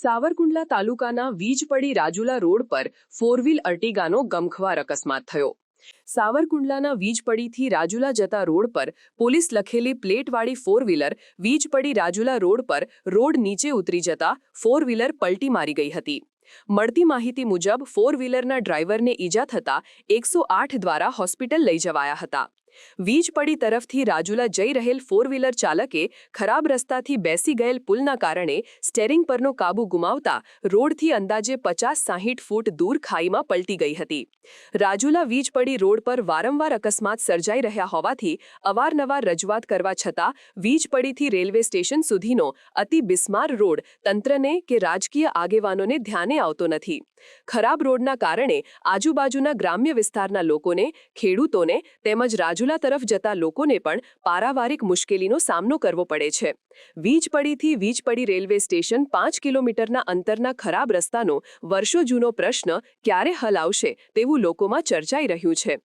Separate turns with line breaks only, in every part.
સાવરકુંડલા તાલુકાના વીજપડી રાજુલા રોડ પર four wheel અર્ટિગાનો ગમખ્વાર અકસ્માત થયો। સાવરકુંડલાના વીજપડીથી રાજુલા જતા રોડ પર પોલીસ લખેલી પ્લેટવાળી four wheeler Vijpadi Rajula road પર રોડ નીચે ઉતરી જતા ફોર વ્હીલર પલટી મારી ગઈ હતી। મળતી માહિતી મુજબ ફોર વ્હીલરના ડ્રાઈવરને ઈજા થતા 108 દ્વારા હોસ્પિટલ લઈ જવાયા હતા। વીજપડી તરફથી રાજુલા જઈ રહેલ ફોર વ્હીલર ચાલકે ખરાબ રસ્તાથી બેસી ગયેલ પુલના કારણે સ્ટેરિંગ પરનો કાબુ ગુમાવતા રોડથી અંદાજે 50-60 ફૂટ દૂર ખાઈમાં પલટી ગઈ હતી। રાજુલા વીજપડી રોડ પર વારંવાર અકસ્માત સર્જાઈ રહ્યા હોવાથી અવારનવાર રજૂઆત કરવા છતાં વીજપડીથી રેલવે સ્ટેશન સુધીનો અતિ બિસ્માર રોડ તંત્રને કે રાજકીય આગેવાનોને ધ્યાને આવતો નથી। ખરાબ રોડના કારણે આજુબાજુના ગ્રામ્ય વિસ્તારના લોકોને, ખેડૂતોને તેમજ રાજુલા તરફ જતા લોકોને પણ પારાવારિક મુશ્કેલીનો સામનો કરવો પડે છે। વીજપડીથી વીજપડી રેલવે સ્ટેશન 5 કિલોમીટરના અંતરના ખરાબ રસ્તાનો વર્ષો જૂનો પ્રશ્ન ક્યારે હલ આવશે તેવું લોકોમાં ચર્ચાઈ રહ્યું છે।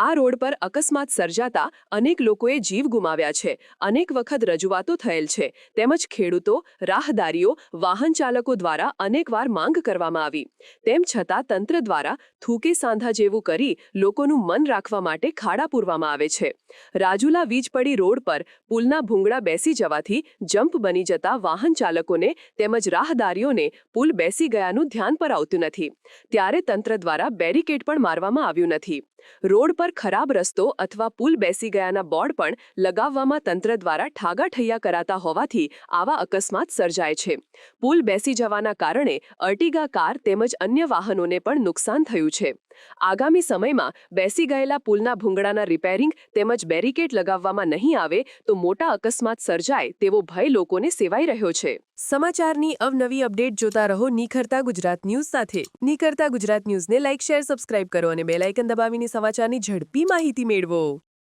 આ રોડ પર અકસ્માત સર્જાતા અનેક લોકોએ જીવ ગુમાવ્યા છે, અનેક વખત રજૂઆતો થયેલ છે, તેમજ ખેડૂતો, રાહદારીઓ, વાહન ચાલકો દ્વારા અનેકવાર માંગ કરવામાં આવી, તેમ છતાં તંત્ર દ્વારા થૂકે સાંધા જેવું કરી લોકોનું મન રાખવા માટે ખાડા પૂરવામાં આવે છે। રાજુલા વીજપડી રોડ પર પુલના ભૂંગળા બેસી જવાથી જમ્પ બની જતા વાહન ચાલકોને તેમજ રાહદારીઓને પુલ બેસી ગયાનું ધ્યાન પર આવતું નથી, ત્યારે તંત્ર દ્વારા બેરિકેડ પણ મારવામાં આવ્યું નથી। રોડ પર ખરાબ રસ્તો અથવા પુલ બેસી ગયાના બોર્ડ પણ લગાવવામાં તંત્ર દ્વારા ઠાગાઠૈયા કરાતા હોવાથી આવા અકસ્માત સર્જાય છે। પુલ બેસી જવાના કારણે અર્ટિગા કાર તેમજ અન્ય વાહનોને પણ નુકસાન થયું છે। આગામી સમયમાં બેસી ગયેલા પુલના ભૂંગળાના રિપેરિંગ તેમજ બેરિકેડ લગાવવામાં નહીં આવે તો મોટા અકસ્માત સર્જાય તેવો ભય લોકોને સેવાઈ રહ્યો છે। સમાચારની અવનવી અપડેટ જોતા રહો નિખરતા ગુજરાત ન્યૂઝ સાથે। નિખરતા ગુજરાત ન્યૂઝને લાઇક, શેર, સબસ્ક્રાઇબ કરો અને બેલ આઇકન દબાવીને સમાચારની ઝડપી માહિતી મેળવો।